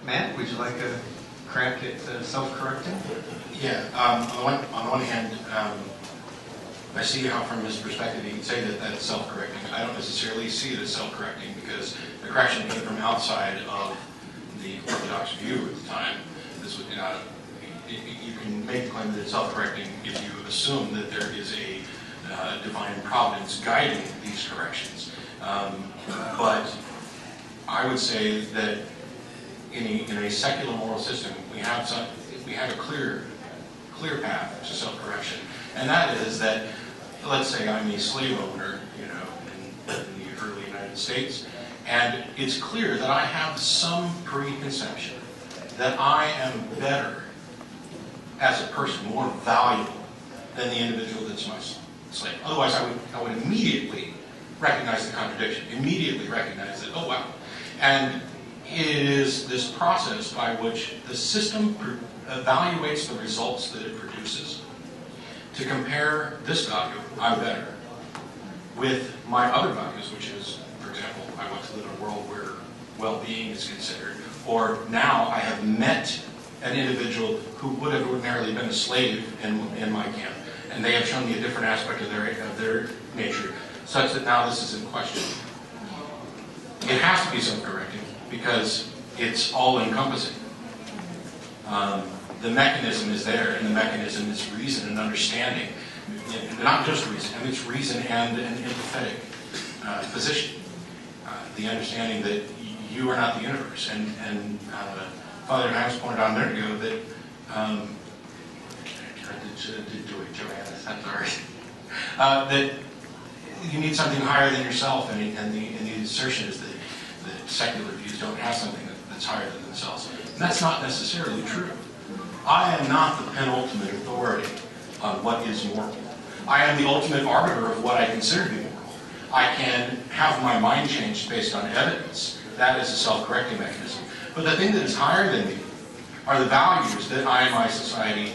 Matt, would you like a crack at self-correcting? Yeah. On the one hand, I see how from his perspective he can say that that's self-correcting. I don't necessarily see it as self-correcting because the correction came from outside of the Orthodox view at the time. This would, you can make the claim that it's self-correcting if you assume that there is a divine providence guiding these corrections. But I would say that in a secular moral system, we have a clear path to self-correction, and that is that, let's say I'm a slave owner, in the early United States, and it's clear that I have some preconception that I am better as a person, more valuable than the individual that's my slave. Otherwise, I would immediately recognize the contradiction, immediately recognize that, oh wow. And it is this process by which the system evaluates the results that it produces to compare this value, I'm better, with my other values, which is, for example, I want to live in a world where well-being is considered, or now I have met an individual who would have ordinarily been a slave in my camp, and they have shown me a different aspect of their nature, such that now this is in question. It has to be self-correcting because it's all-encompassing. The mechanism is there, and the mechanism is reason and understanding. Not just reason, and it's reason and an empathetic position. The understanding that you are not the universe. And Father Niles pointed out a minute ago that that you need something higher than yourself, and the assertion is that secular views don't have something that's higher than themselves. And that's not necessarily true. I am not the penultimate authority on what is moral. I am the ultimate arbiter of what I consider to be moral. I can have my mind changed based on evidence. That is a self-correcting mechanism. But the thing that is higher than me are the values that I and my society,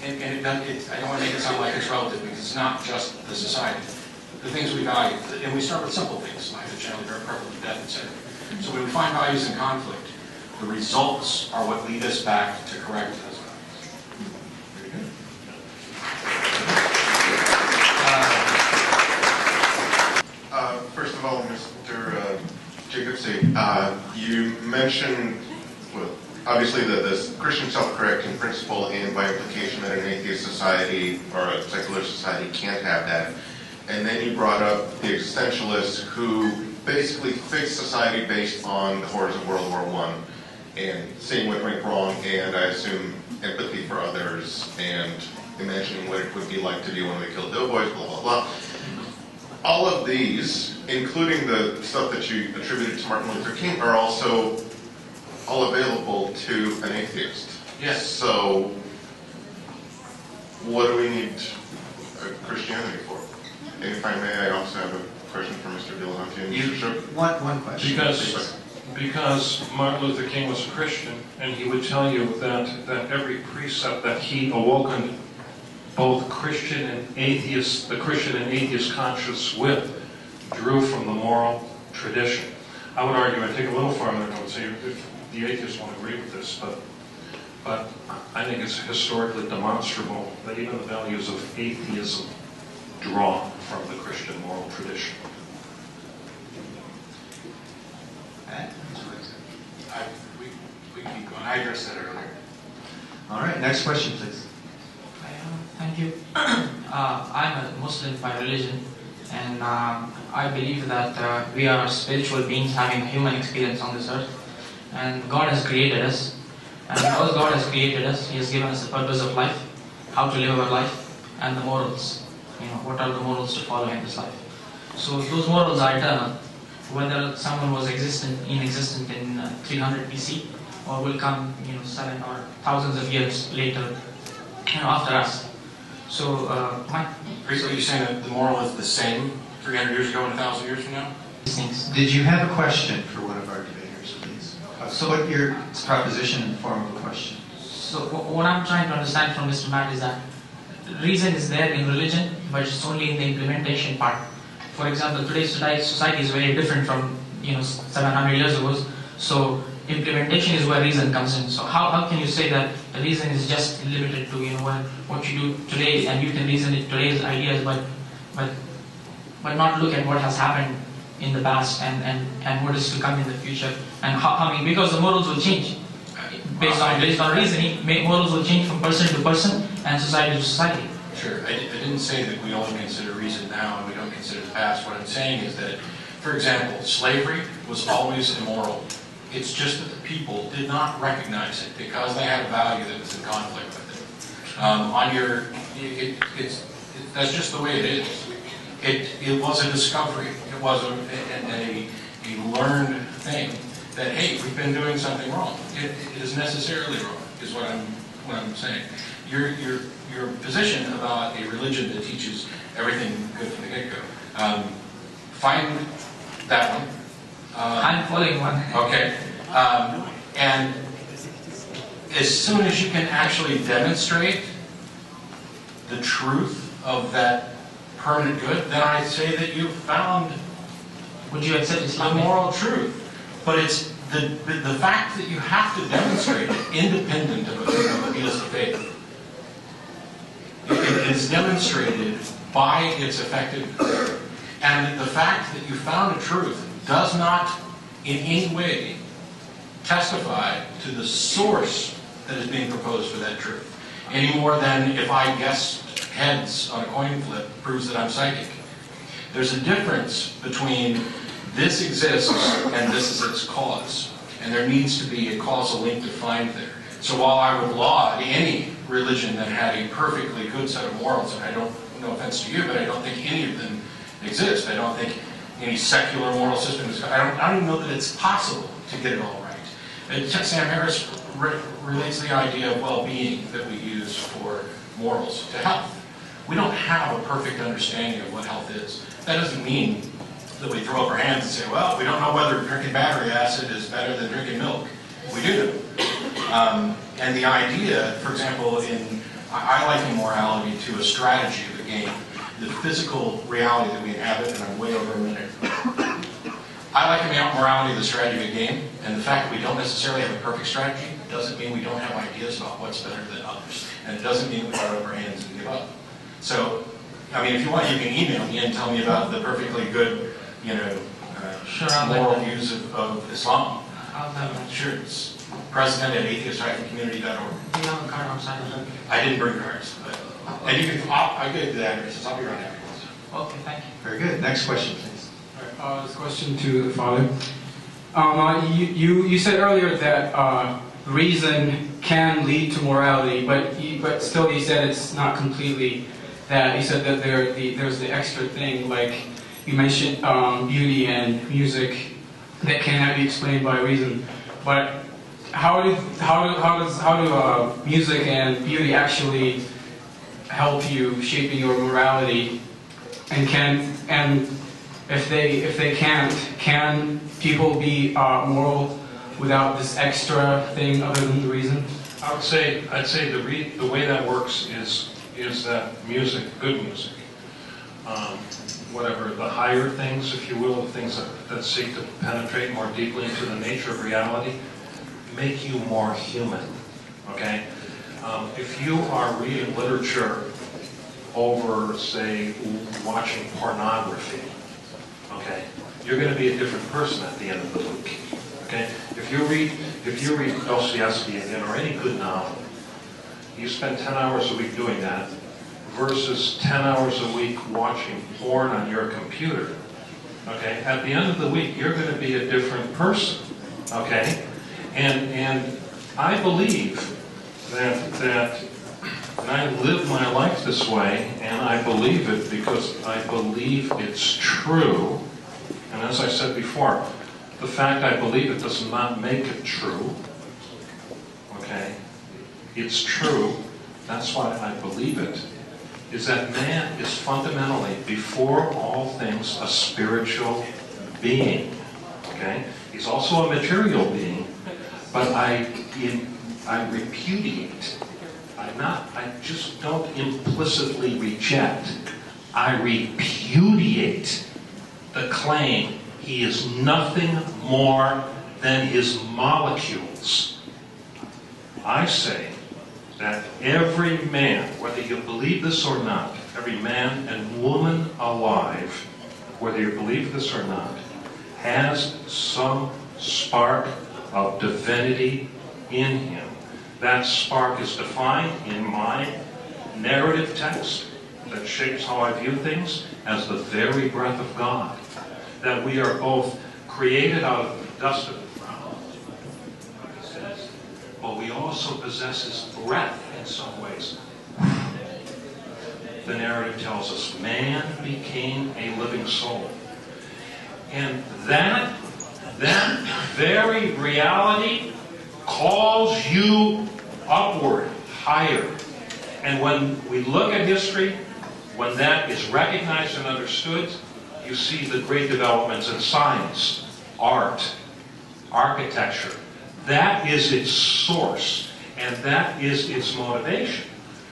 and I don't want to make it sound like it's relative because it's not just the society. The things we value, and we start with simple things, life and generally very perfect, death, etc. So when we find values in conflict, the results are what lead us back to correct those values. Very good. First of all, Mr. Jacobson, you mentioned, well, obviously this Christian self-correcting principle, and by implication that an atheist society or a secular society can't have that. And then you brought up the existentialists who basically fixed society based on the horrors of World War I and seeing what went wrong, and I assume empathy for others and imagining what it would be like to be when we killed doughboys, blah, blah, blah. All of these, including the stuff that you attributed to Martin Luther King, are also all available to an atheist. Yes. So, what do we need Christianity for? And if I may, I also have a question for Mr. Dillahunty and Mr. Shook. One question. Because Martin Luther King was a Christian, and he would tell you that every precept that he awoken both Christian and atheist, the Christian and atheist conscience with, drew from the moral tradition. I would argue, I'd take a little farther, and I would say if the atheists won't agree with this, but I think it's historically demonstrable that even the values of atheism draw from the Christian moral tradition. We keep going. I addressed that earlier. All right, next question, please. Thank you. I'm a Muslim by religion, and I believe that we are spiritual beings having a human experience on this earth, and God has created us, and because God has created us, He has given us the purpose of life, how to live our life, and the morals. What are the morals to follow in this life? So those morals are eternal, whether someone was inexistent in 300 BC or will come 7 or thousands of years later after us. So So you're saying that the moral is the same 300 years ago and 1,000 years from now? Did you have a question for one of our debaters, please? So put your proposition in the form of a question. So what I'm trying to understand from Mr. Matt is that reason is there in religion, but it's only in the implementation part. For example, today's society is very different from 700 years ago. So implementation is where reason comes in. So how can you say that the reason is just limited to what you do today, and you can reason it today's ideas, but not look at what has happened in the past and what is to come in the future, and because the morals will change based on reasoning. Morals will change from person to person and society to society. Sure, I didn't say that we only consider reason now and we don't consider the past. What I'm saying is that, for example, slavery was always immoral. It's just that the people did not recognize it because they had a value that was in conflict with it. That's just the way it is. It was a discovery. It was a learned thing that, hey, we've been doing something wrong. It is necessarily wrong, is what I'm saying. Your position about a religion that teaches everything good from the get-go. Find that one. I'm following one. Okay. And as soon as you can actually demonstrate the truth of that permanent good, then I say that you've found Would you accept the Islam? moral truth. But it's the fact that you have to demonstrate it independent of a theistic faith. It is demonstrated by its effectiveness. And the fact that you found a truth does not in any way testify to the source that is being proposed for that truth, any more than if I guess heads on a coin flip proves that I'm psychic. There's a difference between this exists and this is its cause, and there needs to be a causal link to find there. So while I would laud any religion that had a perfectly good set of morals, and I don't, no offense to you, but I don't think any of them exist. I don't think any secular moral system is, I don't even know that it's possible to get it all right. And Sam Harris relates the idea of well-being that we use for morals to health. We don't have a perfect understanding of what health is. That doesn't mean that we throw up our hands and say, well, we don't know whether drinking battery acid is better than drinking milk. We do. And the idea, for example, I liken morality to a strategy of a game. The physical reality that we inhabit, and I'm way over a minute. I liken morality to the strategy of a game, and the fact that we don't necessarily have a perfect strategy doesn't mean we don't have ideas about what's better than others. And it doesn't mean we throw up our hands and give up. So, I mean, if you want, you can email me and tell me about the perfectly good, moral views of Islam. I'll have that. Sure, it's president at atheist-community.org. Do you have a card outside of that? I didn't bring cards, but, and you can, I gave the addresses, I'll be around afterwards. Okay, thank you. Very good. Next question, please. All right, this question to the Father. You said earlier that reason can lead to morality, but still you said it's not completely that. You said that there's the extra thing, like you mentioned beauty and music that cannot be explained by reason. But how do music and beauty actually help you shaping your morality? And if they can't, can people be moral without this extra thing other than the reason? I'd say the way that works is that music, good music, whatever the higher things, if you will, the things that seek to penetrate more deeply into the nature of reality, make you more human. Okay, if you are reading literature over, say, watching pornography, okay, you're going to be a different person at the end of the week. Okay, if you read Dostoevsky again, or any good novel, you spend 10 hours a week doing that, versus 10 hours a week watching porn on your computer. Okay, at the end of the week, you're going to be a different person. Okay, and I believe that and I live my life this way, and I believe it because I believe it's true. And as I said before, the fact I believe it does not make it true. Okay? It's true. That's why I believe it. Is that man is fundamentally, before all things, a spiritual being. Okay? He's also a material being, but I repudiate. I just don't implicitly reject. I repudiate the claim he is nothing more than his molecules. I say that every man, whether you believe this or not, every man and woman alive, whether you believe this or not, has some spark of divinity in him. That spark is defined in my narrative text that shapes how I view things as the very breath of God. That we are both created out of the dust of the ground, like it says, but we also possess his breath in some ways. The narrative tells us man became a living soul. And that very reality calls you upward, higher. And when we look at history, when that is recognized and understood, you see the great developments in science, art, architecture. That is its source, and that is its motivation.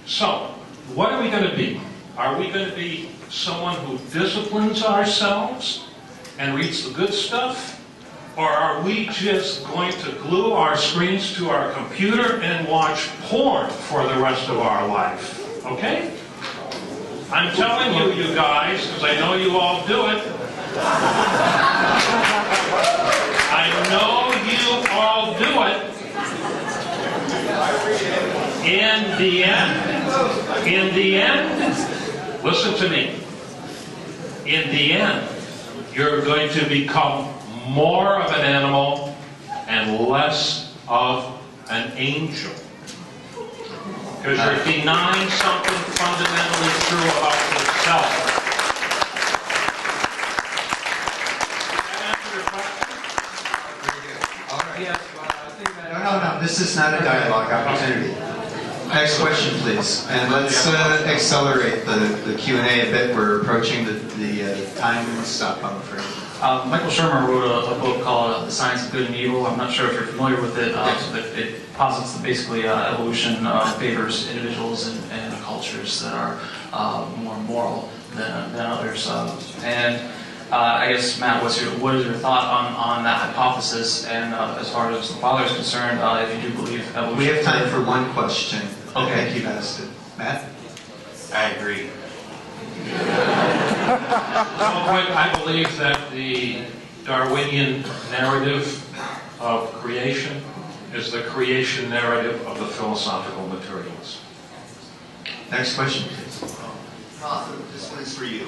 So, what are we going to be? Are we going to be someone who disciplines ourselves and reads the good stuff? Or are we just going to glue our screens to our computer and watch porn for the rest of our life? Okay? I'm telling you, you guys, because I know you all do it. I know you all do it. In the end, listen to me. In the end, you're going to become more of an animal and less of an angel. Because you're denying something fundamentally true about yourself. No, this is not a dialogue opportunity. Next question, please. And let's accelerate the Q&A a bit. We're approaching the time stop, I'm afraid. Michael Shermer wrote a book called The Science of Good and Evil. I'm not sure if you're familiar with it. It posits that basically evolution favors individuals and cultures that are more moral than others. I guess, Matt, what is your thought on that hypothesis? And as far as the father is concerned, if you do believe evolution... We have time for one question. Okay. I think you've asked it. Matt? I agree. I believe that the Darwinian narrative of creation is the creation narrative of the philosophical materialist. Next question, please. Father, this one is for you.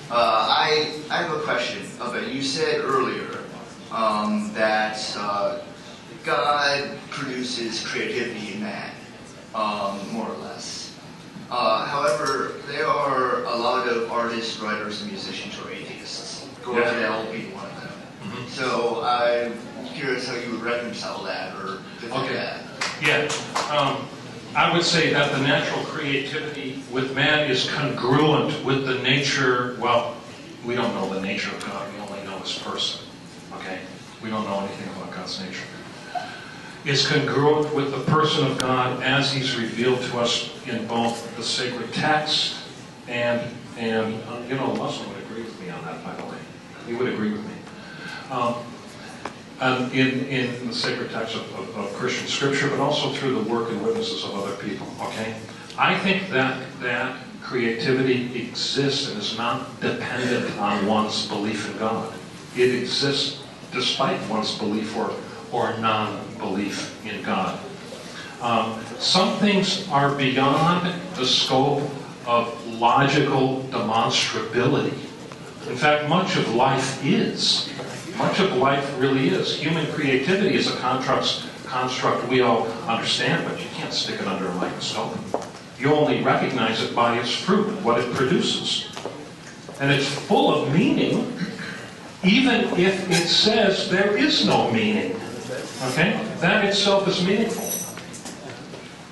I have a question about, you said earlier that God produces creativity in man, more or less. However, there are a lot of artists, writers, and musicians who are atheists. George L. being one of them. Mm-hmm. So I'm curious how you would reconcile that or defend that. Yeah. I would say that the natural creativity with man is congruent with the nature, well, we don't know the nature of God, we only know his person, okay? We don't know anything about God's nature. It's congruent with the person of God as he's revealed to us in both the sacred text and Muslim would agree with me on that, by the way. He would agree with me. In the sacred text of Christian scripture, but also through the work and witnesses of other people, okay? I think that creativity exists and is not dependent on one's belief in God. It exists despite one's belief or non-belief in God. Some things are beyond the scope of logical demonstrability. In fact, much of life is. Much of life really is. Human creativity is a construct we all understand, but you can't stick it under a microscope. You only recognize it by its fruit, what it produces. And it's full of meaning, even if it says there is no meaning. Okay? That itself is meaningful.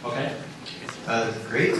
Okay? Great.